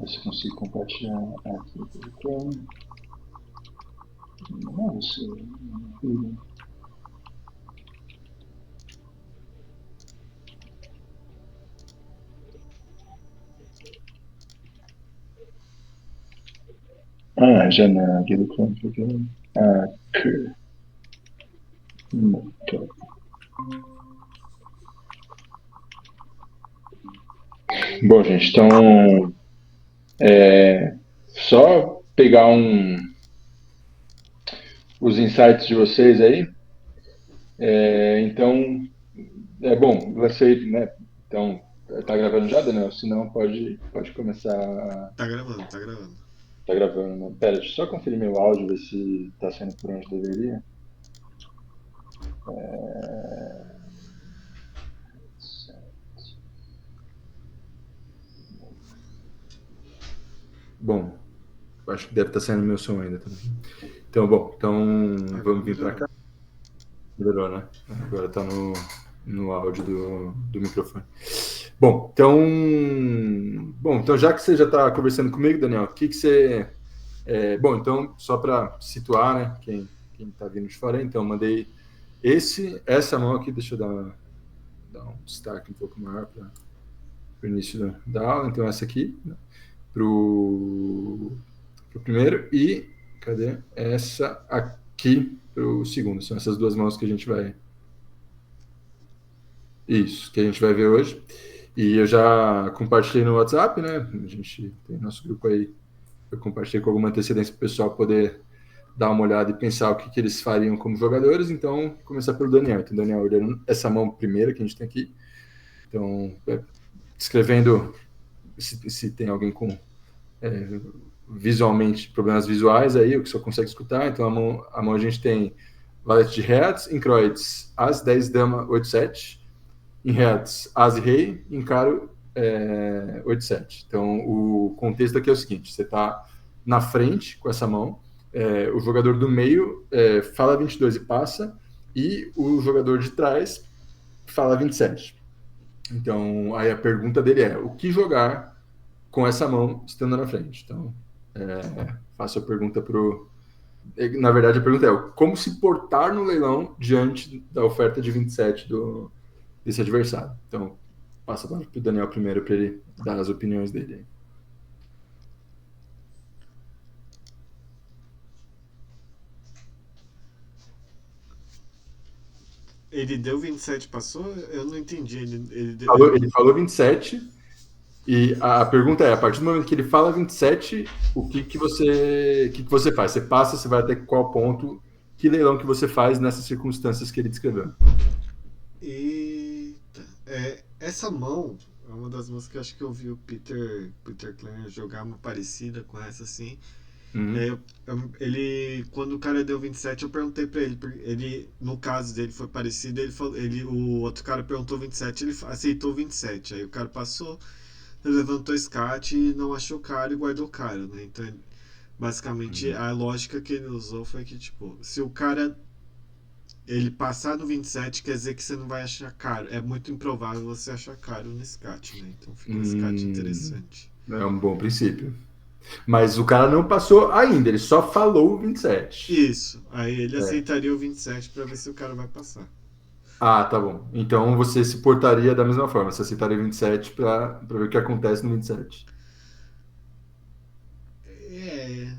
se consigo compartilhar aqui pelo Chrome. Nossa, janela aqui do Chrome. Aqui. Muito. Bom, gente, então só pegar os insights de vocês aí. Então, bom, você, né? Então, tá gravando já, Daniel? Se não, pode começar. Tá gravando, tá gravando. Tá gravando, né? Pera, deixa eu só conferir meu áudio, ver se tá saindo por onde deveria. Bom, acho que deve estar saindo meu som ainda também. Então, bom, vamos vir para cá. Melhorou, né? Agora tá no áudio do microfone. Bom, então já que você já está conversando comigo, Daniel, o que você... bom, então, só para situar, né, quem está vindo de fora, então, mandei essa mão aqui, deixa eu dar um destaque um pouco maior para o início da aula, então essa aqui, né, para o primeiro, e cadê? Essa aqui para o segundo, são essas duas mãos que a gente vai... Isso, que a gente vai ver hoje. E eu já compartilhei no WhatsApp, né? A gente tem nosso grupo aí. Eu compartilhei com alguma antecedência para o pessoal poder dar uma olhada e pensar o que eles fariam como jogadores. Então, começar pelo Daniel. Então, Daniel, olhando essa mão primeira que a gente tem aqui. Então, descrevendo se tem alguém com visualmente problemas visuais aí, o que só consegue escutar. Então, a mão a gente tem valete de Hertz, em Kreuz, As, 10, Dama, 8, 7. Em Hertz, As e Rei, em Caro, 8, 7. Então, o contexto aqui é o seguinte: você está na frente com essa mão, o jogador do meio fala 22 e passa, e o jogador de trás fala 27. Então, aí a pergunta dele é: o que jogar com essa mão estando na frente? Então, faço a pergunta na verdade, a pergunta é: como se portar no leilão diante da oferta de 27 desse adversário? Então, passa para o Daniel primeiro para ele dar as opiniões dele. Ele deu 27, passou? Eu não entendi. Ele Falou 27 e a pergunta é: a partir do momento que ele fala 27, o que você faz? Você passa, você vai até qual ponto? Que leilão que você faz nessas circunstâncias que ele descreveu? Eita. Essa mão é uma das mãos que eu acho que eu vi o Peter Kleiner jogar uma parecida com essa, assim. Ele, quando o cara deu 27, eu perguntei pra ele, no caso dele foi parecido, o outro cara perguntou 27, ele aceitou 27, aí o cara passou, ele levantou SCAT e não achou caro e guardou caro, né? Então, basicamente, a lógica que ele usou foi que, tipo, se o cara ele passar no 27, quer dizer que você não vai achar caro. É muito improvável você achar caro no SCAT, né? Então fica um SCAT interessante. É um bom princípio. Mas o cara não passou ainda, ele só falou 27. Isso. Aí ele aceitaria o 27 para ver se o cara vai passar. Ah, tá bom. Então você se portaria da mesma forma. Você aceitaria 27 para ver o que acontece no 27. É.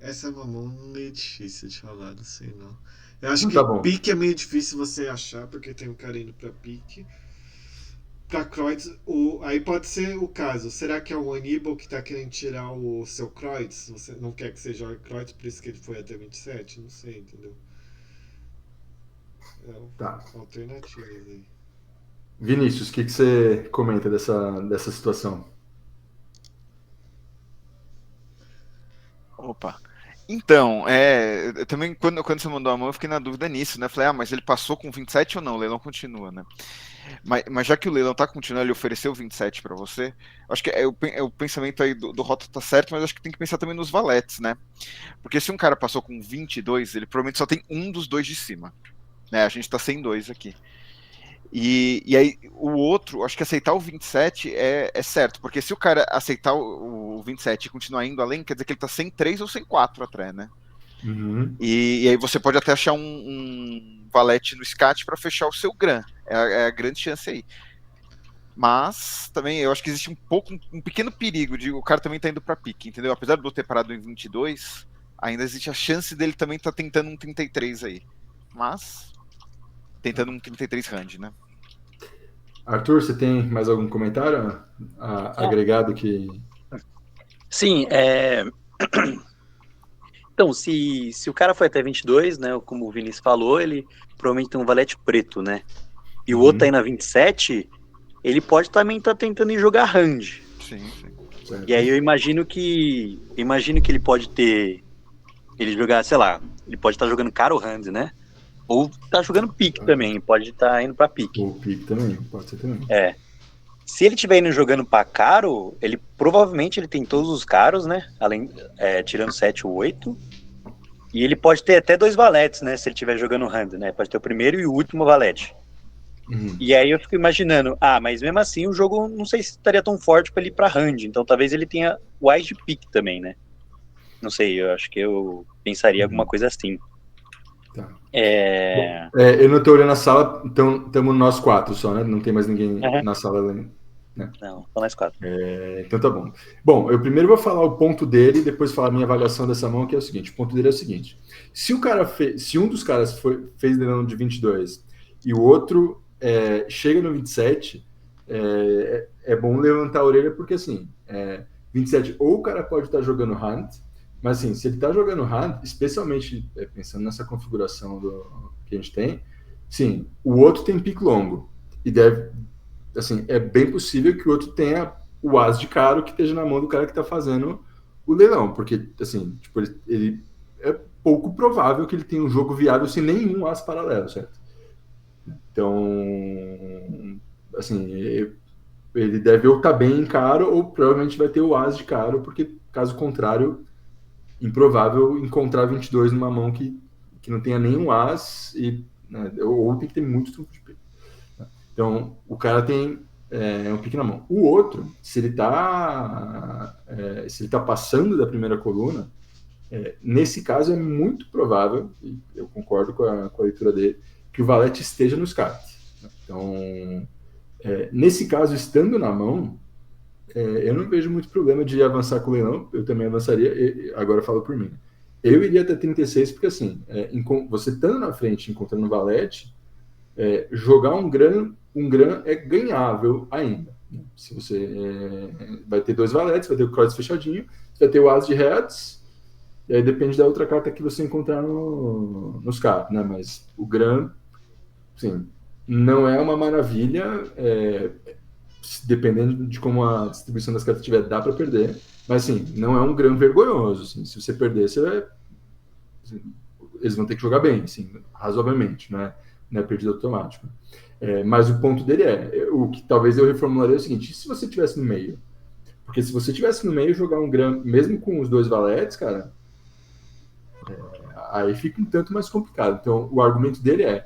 Essa é uma mão meio difícil de falar, não sei não. Eu acho Não, que tá bom. pique é meio difícil você achar, porque tem um cara indo pra pique. Pra Kreutz, aí pode ser o caso. Será que é o Aníbal que tá querendo tirar o seu Kreutz? Você não quer que você jogue Kreutz, por isso que ele foi até 27? Não sei, entendeu? Tá. Alternativas aí. Vinícius, o que você comenta dessa situação? Opa. Então, eu também, quando você mandou a mão, eu fiquei na dúvida nisso, né? Falei, mas ele passou com 27 ou não? O leilão continua, né? Mas já que o leilão tá continuando, ele ofereceu 27 para você, acho que o pensamento aí do Rota tá certo, mas acho que tem que pensar também nos valetes, né? Porque se um cara passou com 22, ele provavelmente só tem um dos dois de cima, né? A gente tá sem dois aqui. E aí, o outro, acho que aceitar o 27 é certo, porque se o cara aceitar o 27 e continuar indo além, quer dizer que ele tá sem 3 ou sem 4 atrás, né? Uhum. E aí você pode até achar um valete no SCAT para fechar o seu Gran. É a grande chance aí. Mas também eu acho que existe um pequeno perigo de o cara também tá indo para pique, entendeu? Apesar de eu ter parado em 22, ainda existe a chance dele também estar tentando um 33 aí. Mas tentando um 33 hand, né? Arthur, você tem mais algum comentário agregado que. Sim, então, se o cara foi até 22, né, como o Vinícius falou, ele provavelmente tem um valete preto, né? E o outro tá aí na 27, ele pode também estar tentando ir jogar hand. Sim, sim. E aí eu imagino que ele pode ele jogar, sei lá, ele pode estar jogando caro hand, né? Ou tá jogando pique também, pode estar indo pra pique. O pique também, pode ser também. Se ele estiver indo jogando pra caro, ele provavelmente ele tem todos os caros, né? Tirando 7 ou 8. E ele pode ter até 2 valetes, né? Se ele estiver jogando hand, né? Pode ter o primeiro e o último valete. E aí eu fico imaginando, mas mesmo assim o jogo não sei se estaria tão forte para ele ir pra hand. Então talvez ele tenha o Ás de pique também, né? Não sei, eu acho que eu pensaria alguma coisa assim. Tá. Bom, eu não tô olhando a sala, então estamos nós 4 só, né? Não tem mais ninguém na sala além. Né? Não, só nós 4. Então tá bom. Bom, eu primeiro vou falar o ponto dele, depois falar a minha avaliação dessa mão, que é o seguinte. O ponto dele é o seguinte. Se um dos caras fez leilão de 22 e o outro chega no 27, é bom levantar a orelha, porque assim, 27 ou o cara pode estar jogando hand, mas assim, se ele está jogando hand, especialmente pensando nessa configuração que a gente tem, sim, o outro tem pique longo e deve, assim, é bem possível que o outro tenha o as de caro que esteja na mão do cara que está fazendo o leilão, porque assim, tipo, ele é pouco provável que ele tenha um jogo viável sem nenhum as paralelo, certo? Então, assim, ele deve ou estar bem em caro ou provavelmente vai ter o as de caro, porque caso contrário, improvável encontrar 22 numa mão que não tenha nenhum as, né, ou tem que ter muito trunfo de pique. Então, o cara tem um pique na mão. O outro, se ele tá passando da primeira coluna, nesse caso é muito provável, e eu concordo com a leitura dele, que o valete esteja no SCAT. Então, nesse caso, estando na mão, eu não vejo muito problema de avançar com o leilão, eu também avançaria, agora eu falo por mim. Eu iria até 36, porque assim, você estando na frente, encontrando o valete, jogar um gran é ganhável ainda. Se você vai ter 2 valetes, vai ter o cross fechadinho, você vai ter o as de heads, e aí depende da outra carta que você encontrar nos cards, né? Mas o gran, sim, não é uma maravilha, dependendo de como a distribuição das cartas estiver, dá para perder, mas assim, não é um gran vergonhoso. Assim, se você perder, assim, eles vão ter que jogar bem, assim, razoavelmente, não é perdido automático. Mas o ponto dele o que talvez eu reformularia é o seguinte: se você estivesse no meio? Porque se você estivesse no meio, jogar um gran, mesmo com os 2 valetes, cara, aí fica um tanto mais complicado. Então, o argumento dele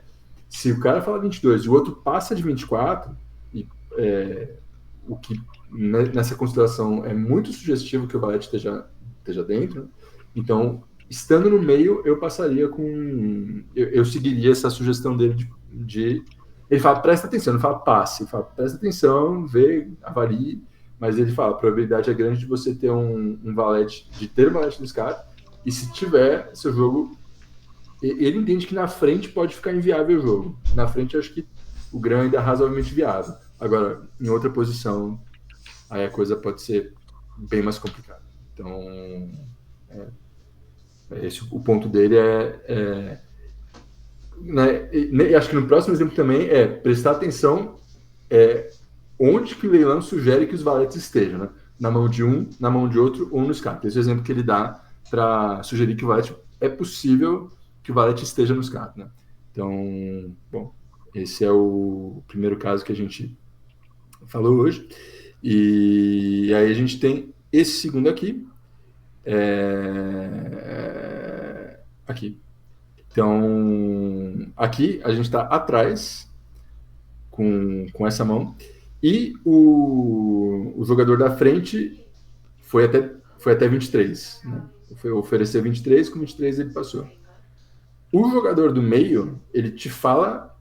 se o cara fala 22 e o outro passa de 24, o que nessa consideração é muito sugestivo que o valete esteja dentro, então, estando no meio, eu passaria com... Eu seguiria essa sugestão dele de ele fala, presta atenção, não fala passe, ele fala, presta atenção, vê, avalie, mas ele fala, a probabilidade é grande de você ter um valete, de ter um valete no SCAT, e se tiver, seu jogo... Ele entende que na frente pode ficar inviável o jogo. Na frente, eu acho que o gran ainda é razoavelmente viável. Agora, em outra posição, aí a coisa pode ser bem mais complicada. Então, o ponto dele né, e acho que no próximo exemplo também prestar atenção onde que o leilão sugere que os valetes estejam, né? Na mão de um, na mão de outro ou no SCAT. Esse é o exemplo que ele dá para sugerir que o valete é possível que o valete esteja no SCAT, né? Então, bom, esse é o primeiro caso que a gente falou hoje. E aí a gente tem esse segundo aqui. Aqui. Então, aqui a gente está atrás. com essa mão. E o jogador da frente foi até 23. Né? Foi oferecer 23, com 23 ele passou. O jogador do meio, ele te fala,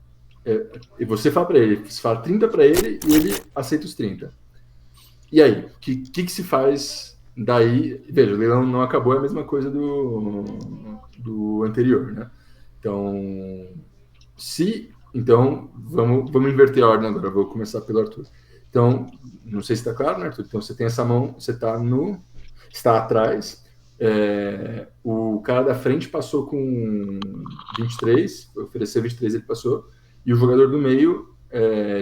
e você fala para ele, você fala 30 para ele e ele aceita os 30. E aí, o que se faz daí? Veja, o leilão não acabou, é a mesma coisa do anterior, né? Então, vamos inverter a ordem agora, vou começar pelo Arthur. Então, não sei se está claro, né, Arthur? Então, você tem essa mão, você está atrás, o cara da frente passou com 23, ofereceu 23, ele passou, e o jogador do meio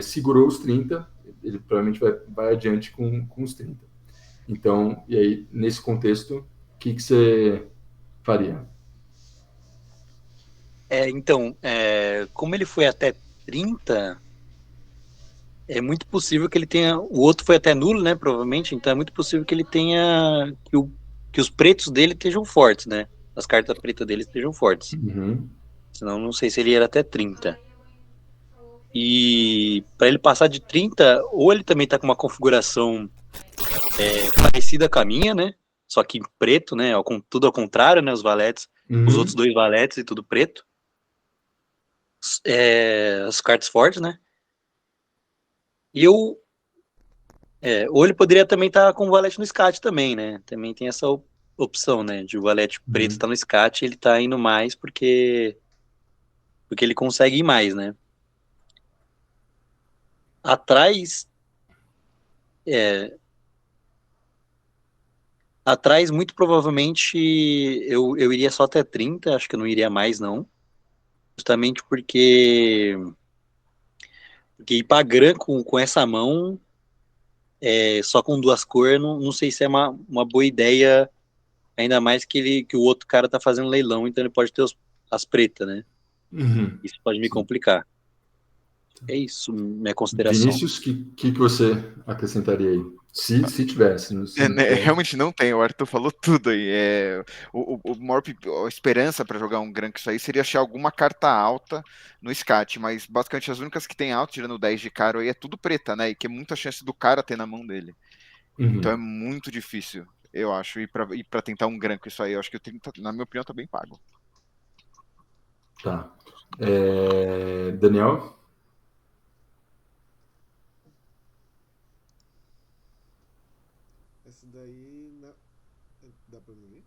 segurou os 30, ele provavelmente vai adiante com os 30. Então, e aí, nesse contexto, o que você faria? Então, como ele foi até 30, é muito possível que ele tenha... O outro foi até nulo, né, provavelmente, então é muito possível que ele tenha... Que os pretos dele estejam fortes, né? As cartas pretas dele estejam fortes. Uhum. Senão, não sei se ele era até 30. E para ele passar de 30, ou ele também tá com uma configuração parecida com a minha, né? Só que em preto, né? Tudo ao contrário, né? Os valetes, os outros 2 valetes e tudo preto. As cartas fortes, né? E ou ele poderia também estar com o valete no SCAT também, né? Também tem essa opção, né? De o valete preto estar no SCAT, ele tá indo mais porque ele consegue ir mais, né? Atrás, muito provavelmente, eu iria só até 30, acho que eu não iria mais, não. Justamente porque ir pra Gran com essa mão, só com 2 cores, não sei se é uma boa ideia, ainda mais que o outro cara tá fazendo leilão, então ele pode ter as pretas, né? Uhum. Isso pode me complicar. É isso, minha consideração. Vinícius, o que você acrescentaria aí? Se tivesse. Realmente não tem, o Arthur falou tudo aí. O maior a esperança para jogar um Gran que isso aí seria achar alguma carta alta no SCAT, mas basicamente as únicas que tem alta, tirando o 10 de caro aí, é tudo preta, né? E que é muita chance do cara ter na mão dele. Uhum. Então é muito difícil, eu acho, ir para tentar um Gran com isso aí. Eu acho que na minha opinião, tá bem pago. Tá. Daniel? Esse daí. Dá pra me ouvir?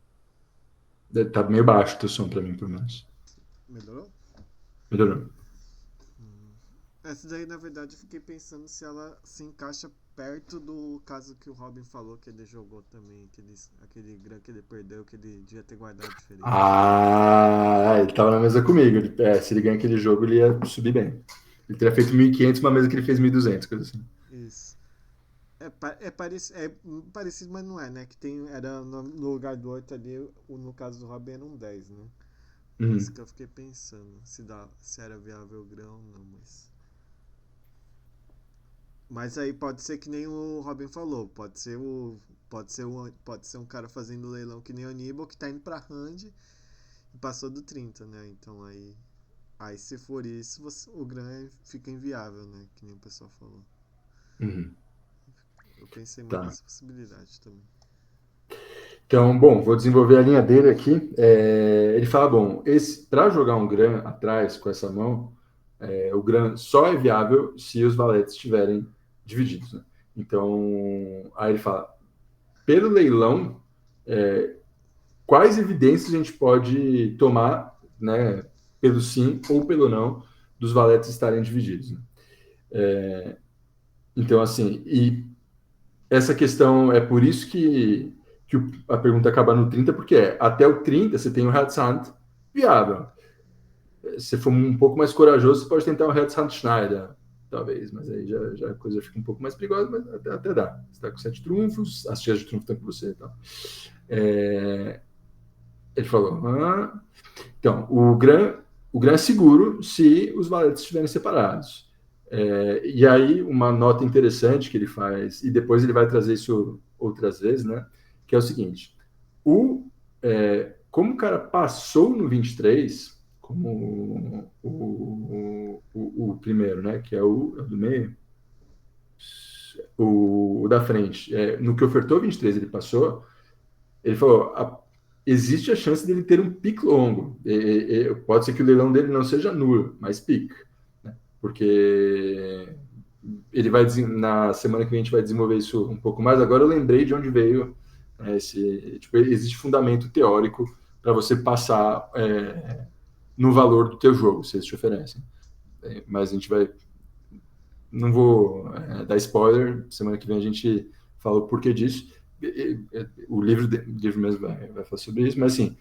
Tá meio baixo o teu som pra mim, pelo menos. Melhorou? Melhorou. Essa daí, na verdade, eu fiquei pensando se ela se encaixa perto do caso que o Robin falou que ele jogou também, aquele Gran que ele perdeu, que ele devia ter guardado diferente. Ele tava na mesa comigo. Se ele ganha aquele jogo, ele ia subir bem. Ele teria feito 1.500, uma mesa que ele fez 1.200, coisa assim. Isso. É parecido, mas não é, né? Que era no lugar do 8 ali, no caso do Robin era um 10, né? Isso que eu fiquei pensando, se era viável o grão ou não, mas aí pode ser que nem o Robin falou, pode ser um cara fazendo leilão que nem o Aníbal, que tá indo pra hand e passou do 30, né? Então aí se for isso, o Gran fica inviável, né? Que nem o pessoal falou. Uhum. Eu pensei muito nessa possibilidade também. Então, bom, vou desenvolver a linha dele aqui. Ele fala, para jogar um Gran atrás com essa mão, o Gran só é viável se os valetes estiverem divididos. Né? Então, aí ele fala, pelo leilão, quais evidências a gente pode tomar, né, pelo sim ou pelo não, dos valetes estarem divididos. Né? Então, assim, e essa questão é por isso que a pergunta acaba no 30, porque até o 30 você tem o Herzhand viável. Se for um pouco mais corajoso, você pode tentar o Herzhand Schneider, talvez, mas aí já a coisa fica um pouco mais perigosa, mas até dá. Você está com 7 trunfos, as tias de trunfo estão com você e tal. Ele falou, então, o Gran é seguro se os valetes estiverem separados. E aí, uma nota interessante que ele faz, e depois ele vai trazer isso outras vezes, né? Que é o seguinte: como o cara passou no 23, como o primeiro, né? Que é o do meio. O da frente. No que ofertou 23, ele passou. Ele falou: existe a chance dele ter um pique longo. Pode ser que o leilão dele não seja nulo, mas pique. Né? Porque ele vai, na semana que vem, a gente vai desenvolver isso um pouco mais. Agora eu lembrei de onde veio esse. Tipo, existe fundamento teórico para você passar no valor do teu jogo, se eles te oferecem. Mas a gente vai. Não vou dar spoiler, semana que vem a gente fala o porquê disso. O livro mesmo vai falar sobre isso, mas assim,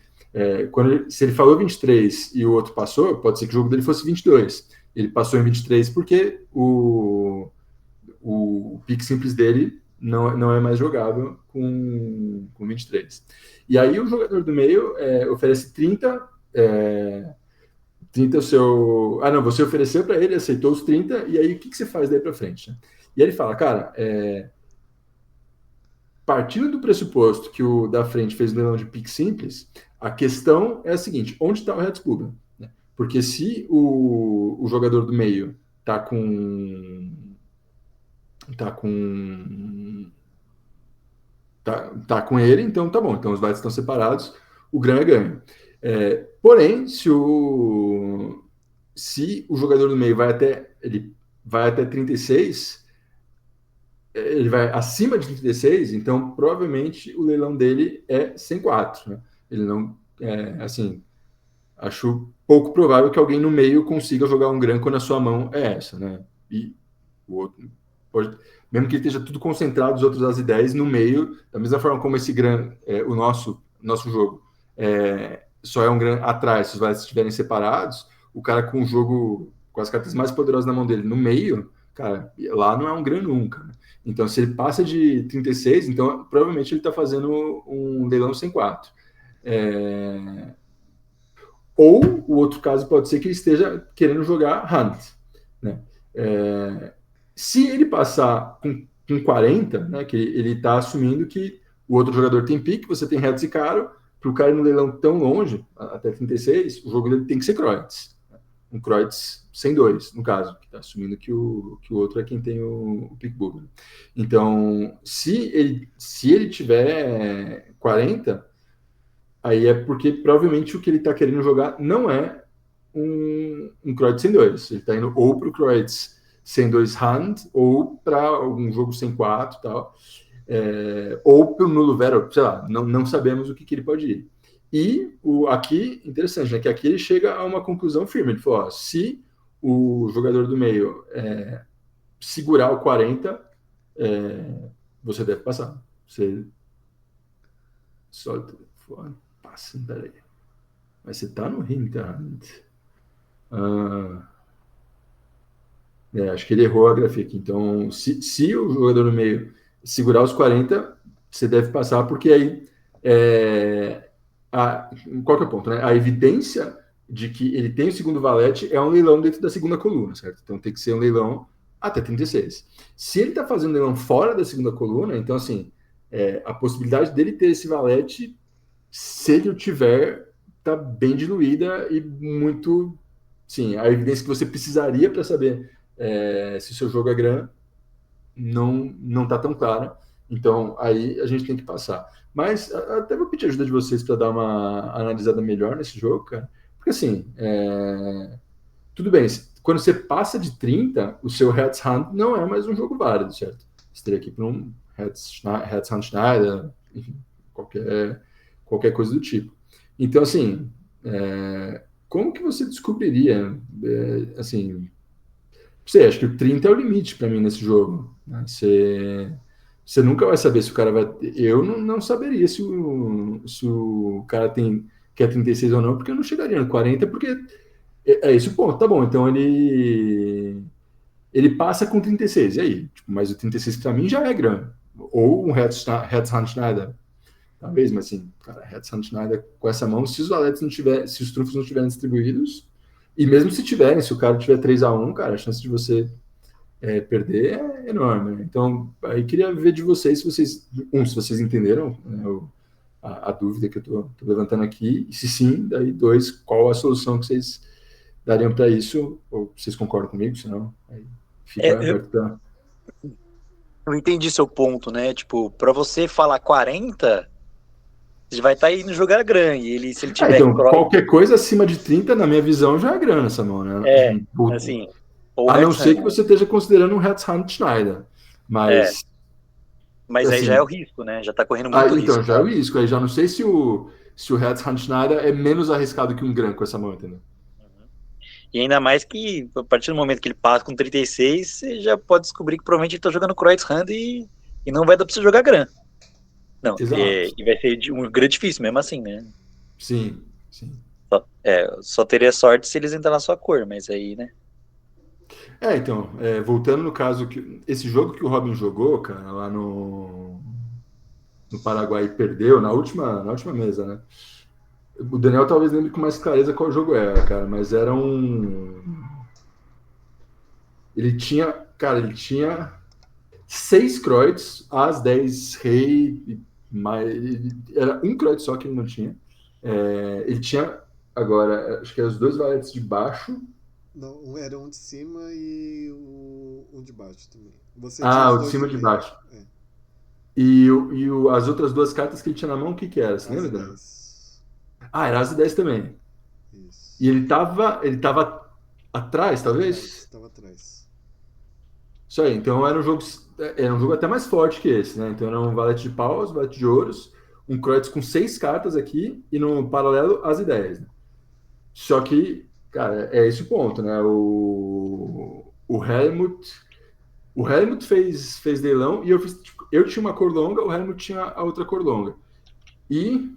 se ele falou 23 e o outro passou, pode ser que o jogo dele fosse 22. Ele passou em 23 porque o pick simples dele não é mais jogável com 23. E aí o jogador do meio oferece 30. 30 o seu. Ah, não, você ofereceu para ele, aceitou os 30, e aí o que você faz daí para frente? Né? E aí ele fala, cara, partindo do pressuposto que o da frente fez um leilão de pique simples, a questão é a seguinte: onde está o Heads Club? Né? Porque se o jogador do meio tá com ele, então tá bom, então os bytes estão separados, o grão é ganho. Porém, se o jogador do meio vai até 36, ele vai acima de 36, então provavelmente o leilão dele é 104. Né? Ele não, assim, acho pouco provável que alguém no meio consiga jogar um grão quando a sua mão é essa, né? E o outro pode, mesmo que esteja tudo concentrado, os outros as ideias no meio, da mesma forma como esse grão, o nosso jogo, só é um grão atrás, se os bytes estiverem separados, o cara com o jogo, com as cartas mais poderosas na mão dele no meio, cara, lá não é um grão nunca. Né? Então, se ele passa de 36, então provavelmente ele está fazendo um leilão sem 4. Ou o outro caso pode ser que ele esteja querendo jogar Hunt. Né? Se ele passar com 40, né, que ele está assumindo que o outro jogador tem pique, você tem Heads e caro, para o cara ir no leilão tão longe, até 36, o jogo dele tem que ser Kreutz. Um Kreutz sem 2, no caso, que está assumindo que o outro é quem tem o pick bugger. Então, se ele tiver 40, aí é porque provavelmente o que ele está querendo jogar não é um Kreutz sem 2. Ele está indo ou para o Kreutz sem 2 hand, ou para algum jogo sem 4 e tal. Ou pelo nulo vero, sei lá, não sabemos o que ele pode ir. E aqui, interessante, né, que aqui ele chega a uma conclusão firme. Ele falou, se o jogador do meio segurar o 40, você deve passar. Você só o telefone, passa, peraí. Mas você tá no Hinterhand. Acho que ele errou a grafia aqui. Então, se o jogador do meio segurar os 40, você deve passar, porque aí qual que é o ponto? Né? A evidência de que ele tem o segundo valete é um leilão dentro da segunda coluna, certo? Então tem que ser um leilão até 36. Se ele está fazendo um leilão fora da segunda coluna, então assim, a possibilidade dele ter esse valete, se ele o tiver, está bem diluída e muito... Sim, a evidência que você precisaria para saber se o seu jogo é grã não está tão clara. Então, aí a gente tem que passar. Mas até vou pedir ajuda de vocês para dar uma analisada melhor nesse jogo, cara. Porque, assim, tudo bem, quando você passa de 30, o seu Heads Hand não é mais um jogo válido, certo? Você teria que ir para um Heads Hand Schneider, enfim, qualquer coisa do tipo. Então, assim, como que você descobriria, assim... acho que o 30 é o limite para mim nesse jogo. Né? Você nunca vai saber se o cara vai... Eu não saberia se o cara quer 36 ou não, porque eu não chegaria no 40, porque é esse o ponto. Tá bom, então ele passa com 36, e aí? Tipo, mas o 36 para mim já é grande. Ou um Heads-Hand Schneider, talvez, mas assim, cara, Heads-Hand Schneider com essa mão, se os valetes não tiverem, se os trunfos não estiverem distribuídos, e mesmo se tiverem, se o cara tiver 3-1, cara, a chance de você perder é enorme. Né? Então, aí queria ver de vocês, se vocês entenderam, né, a dúvida que eu tô levantando aqui. E se sim, daí 2, qual a solução que vocês dariam para isso? Ou vocês concordam comigo? Se não, aí fica Eu, aberto para... eu entendi seu ponto, né? Tipo, pra você falar 40, você vai estar indo jogar grande. Se ele tiver Então, qualquer coisa acima de 30, na minha visão, já é grana essa mão, né? assim, ou A não ser que Hertzhand, você esteja considerando um Hertzhand Schneider. é, Mas, mas aí já é assim, o risco, né? Já tá correndo muito então, risco. já é o risco. Aí já não sei se o Hertzhand Schneider é menos arriscado que um Gran com essa mão, entendeu? E ainda mais que, a partir do momento que ele passa com 36, você já pode descobrir que provavelmente ele tá jogando Kreutzhand e não vai dar pra você jogar Gran. Não, Exato. e vai ser um Gran difícil mesmo assim, né? Sim, sim. Só teria sorte se eles entrarem na sua cor, mas aí, né? Então, voltando no caso, que esse jogo que o Robin jogou, cara, lá no Paraguai e perdeu na última mesa, né? O Daniel talvez lembre com mais clareza qual jogo era, cara, mas era um. Ele tinha 6 Kreutz, As, 10, Rei, era um Kreutz só que ele não tinha. Ele tinha, agora, acho que eram os 2 valetes de baixo. Não, era um de cima e um de baixo também. Você tinha os O de dois cima do e de meio. baixo. As outras 2 cartas que ele tinha na mão, o que era? Você As lembra, e Daniel? 10. Era As e 10 também. E Isso. ele tava atrás, talvez? Tava atrás. Isso aí, então era um jogo até mais forte que esse, né? Então era um valete de paus, valete de ouros, um Kreutz com 6 cartas aqui e no paralelo as ideias, né? Só que, cara, é esse o ponto, né? O Helmut fez leilão e eu tinha uma cor longa, o Helmut tinha a outra cor longa. E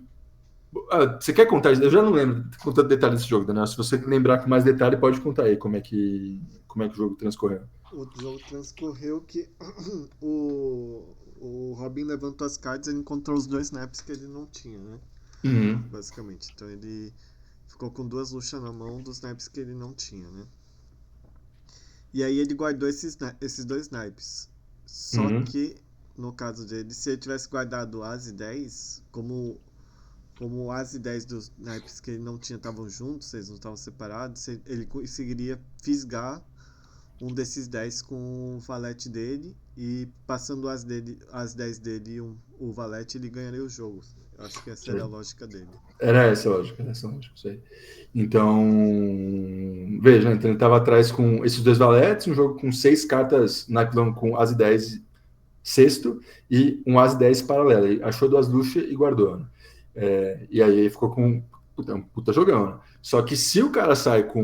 você quer contar isso? Eu já não lembro com tanto detalhe desse jogo, Daniel. Se você lembrar com mais detalhe, pode contar aí como é que o jogo transcorreu. O jogo transcorreu que o Robin levantou as cartas e encontrou os 2 snaps que ele não tinha, né? Uhum. Basicamente. Então ele ficou com 2 luxas na mão dos naipes que ele não tinha, né? E aí ele guardou esses 2 naipes. Só que, no caso dele, se ele tivesse guardado As e 10, como o As e 10 dos naipes que ele não tinha estavam juntos, eles não estavam separados, ele conseguiria fisgar um desses 10 com o valete dele e passando as 10 dele o valete, ele ganharia o jogo. Eu acho que essa era a lógica dele. Era essa a lógica, isso aí. Então, veja, então ele estava atrás com esses 2 valetes, um jogo com 6 cartas naipe com As e 10 sexto e um As e 10 paralelo. Ele achou 2 luxas e guardou, né? E aí ele ficou com um puta jogão, né? Só que se o cara sai com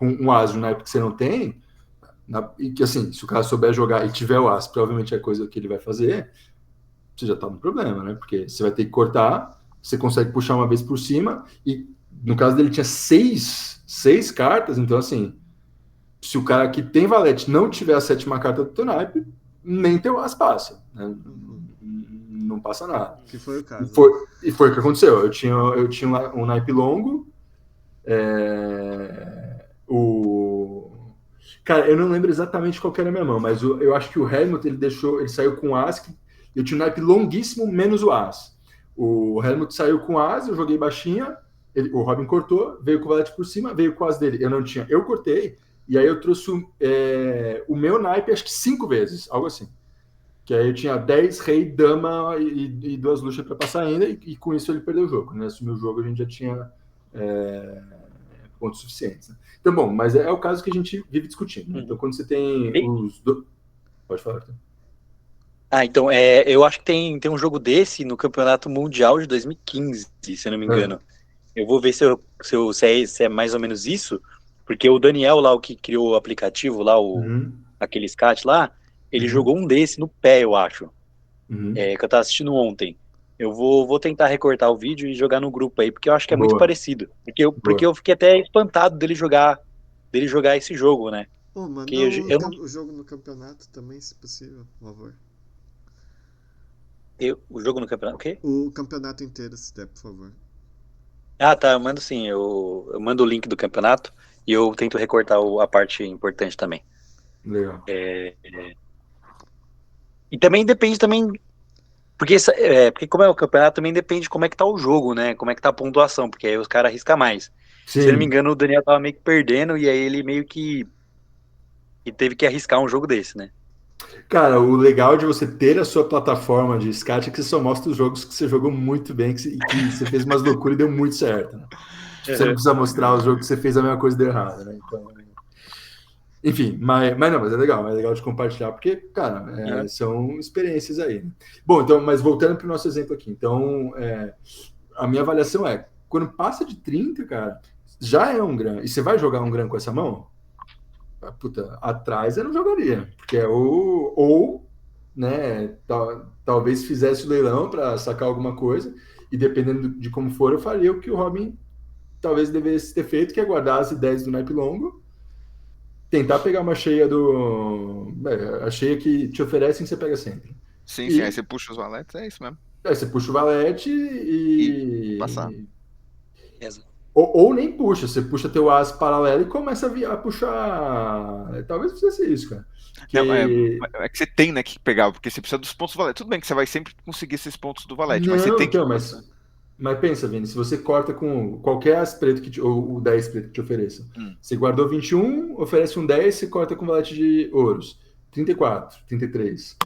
um As de um naipe que você não tem, e que assim, se o cara souber jogar e tiver o As, provavelmente é a coisa que ele vai fazer, você já tá no problema, né? Porque você vai ter que cortar, você consegue puxar uma vez por cima, e no caso dele tinha seis cartas, então assim, se o cara que tem valete não tiver a 7ª carta do teu naipe, nem teu As passa, né? Não passa nada. Que foi o caso. E foi o que aconteceu. Eu tinha um naipe longo, Cara, eu não lembro exatamente qual que era a minha mão, mas eu acho que o Helmut, ele saiu com As, eu tinha um naipe longuíssimo, menos o As. O Helmut saiu com As, eu joguei baixinha, o Robin cortou, veio com o valete por cima, veio com o As dele. Eu não tinha, eu cortei, e aí eu trouxe o meu naipe, acho que 5 vezes, algo assim. Que aí eu tinha 10, rei, dama e 2 luxas para passar ainda, e com isso ele perdeu o jogo. Né? Assumiu o jogo, a gente já tinha pontos suficientes. Né? Então, bom, mas é o caso que a gente vive discutindo. Né? Então, quando você tem Pode falar, Arthur. Então, eu acho que tem um jogo desse no Campeonato Mundial de 2015, se eu não me engano. Eu vou ver se é mais ou menos isso, porque o Daniel lá, o que criou o aplicativo lá, aquele SCAT lá, ele jogou um desse no pé, eu acho, que eu tava assistindo ontem. Eu vou tentar recortar o vídeo e jogar no grupo aí, porque eu acho que é muito parecido. Porque eu fiquei até espantado dele jogar esse jogo, né? Pô, manda o jogo no campeonato também, se possível, por favor. O jogo no campeonato, o quê? O campeonato inteiro, se der, por favor. Tá, eu mando sim. Eu mando o link do campeonato e eu tento recortar a parte importante também. Legal. E também depende também, Porque como é o campeonato, também depende de como é que tá o jogo, né? Como é que tá a pontuação, porque aí os caras arriscam mais. Se eu não me Sim. engano, o Daniel tava meio que perdendo, e aí ele meio que teve que arriscar um jogo desse, né? Cara, o legal de você ter a sua plataforma de SCAT é que você só mostra os jogos que você jogou muito bem, que você fez umas loucuras e deu muito certo, né? Tipo, você não precisa mostrar os jogos que você fez a mesma coisa e deu errado, né? Então, enfim, mas é legal de compartilhar, porque, cara, Uhum. são experiências aí. Né? Bom, então, mas voltando para o nosso exemplo aqui, então, a minha avaliação é, quando passa de 30, cara, já é um gran. E você vai jogar um gran com essa mão? Puta, atrás eu não jogaria, porque é ou né, talvez fizesse o leilão para sacar alguma coisa, e dependendo de como for, eu faria o que o Robin talvez devesse ter feito, que é guardar as ideias do naipe longo, tentar pegar uma cheia a cheia que te oferecem, você pega sempre. Sim, sim. Aí E você puxa os valetes, é isso mesmo. aí você puxa o valete E passar. Exato. ou nem puxa, você puxa teu as paralelo e começa a puxar. Talvez fizesse isso, cara. Não, Que é que você tem, né, que pegar, porque você precisa dos pontos do valete. Tudo bem que você vai sempre conseguir esses pontos do valete, mas você não, tem que. então, mas pensa, Vini, se você corta com qualquer as preto ou o 10 preto que te ofereça, Hum, você guardou 21, oferece um 10, você corta com valete de ouros. 34, 33.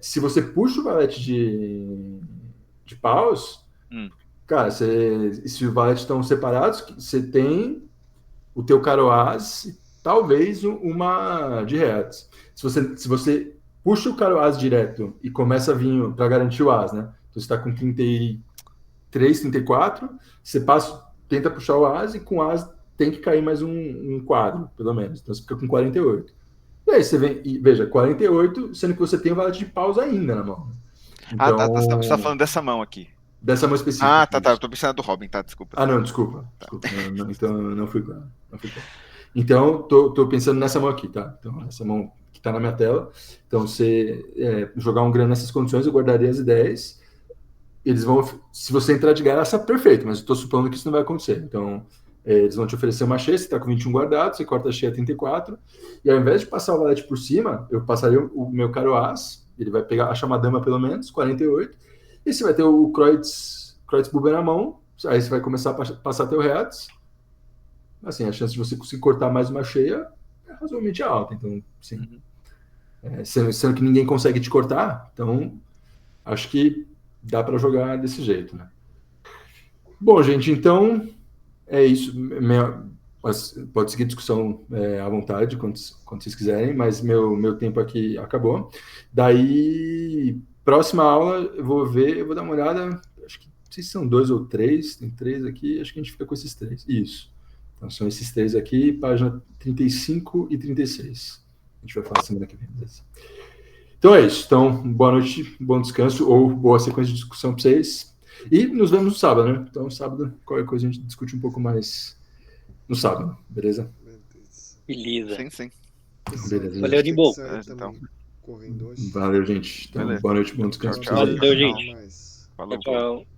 Se você puxa o valete de paus, hum. cara, se os valetes estão separados, você tem o teu caroás e talvez uma de retos. Se você puxa o caroás direto e começa a vir para garantir o as, né? Então você está com 33, 34, você tenta puxar o as e com o as tem que cair mais um quadro, pelo menos. Então você fica com 48. E aí você vem, e veja, 48, sendo que você tem o valete de paus ainda na mão. Ah, tá. Você tá Então, falando dessa mão aqui. dessa mão específica. Ah, tá. Eu Isso. tô pensando na do Robin, tá? Desculpa. Ah, não, desculpa. Tá. Então, não fui claro. Não fui claro. Então, tô pensando nessa mão aqui, tá? Então, essa mão que tá na minha tela. Então, você jogar um grana nessas condições, eu guardaria as ideias. Eles vão, se você entrar de graça, perfeito, mas eu tô supondo que isso não vai acontecer. Então, eles vão te oferecer uma cheia, você tá com 21 guardados, você corta a cheia 34, e ao invés de passar o valete por cima, eu passaria o meu caro as, ele vai pegar a chamadama pelo menos, 48, e você vai ter o Kreuzbuber na mão, aí você vai começar a passar teu retos, assim, a chance de você conseguir cortar mais uma cheia é razoavelmente alta, então, sim. Sendo que ninguém consegue te cortar, então, acho que dá para jogar desse jeito, né? Bom, gente, então é isso. Pode seguir discussão à vontade, quando vocês quiserem, mas meu tempo aqui acabou. Daí, próxima aula, eu vou dar uma olhada, acho que não sei se são 2 ou 3, tem 3 aqui, acho que a gente fica com esses 3. Isso. Então, são esses 3 aqui, página 35 e 36. A gente vai falar semana que vem. Beleza? Então é isso. Então, boa noite, bom descanso ou boa sequência de discussão para vocês. E nos vemos no sábado, né? Então, sábado, qualquer coisa a gente discute um pouco mais no sábado, beleza? Beleza. Sim, sim. Beleza. Valeu, Nimbo. Então. Correndo hoje. Valeu, gente. Então, Beleza. boa noite, bom descanso Tchau, para tchau. vocês. Valeu, gente. Falou. Tchau, tchau.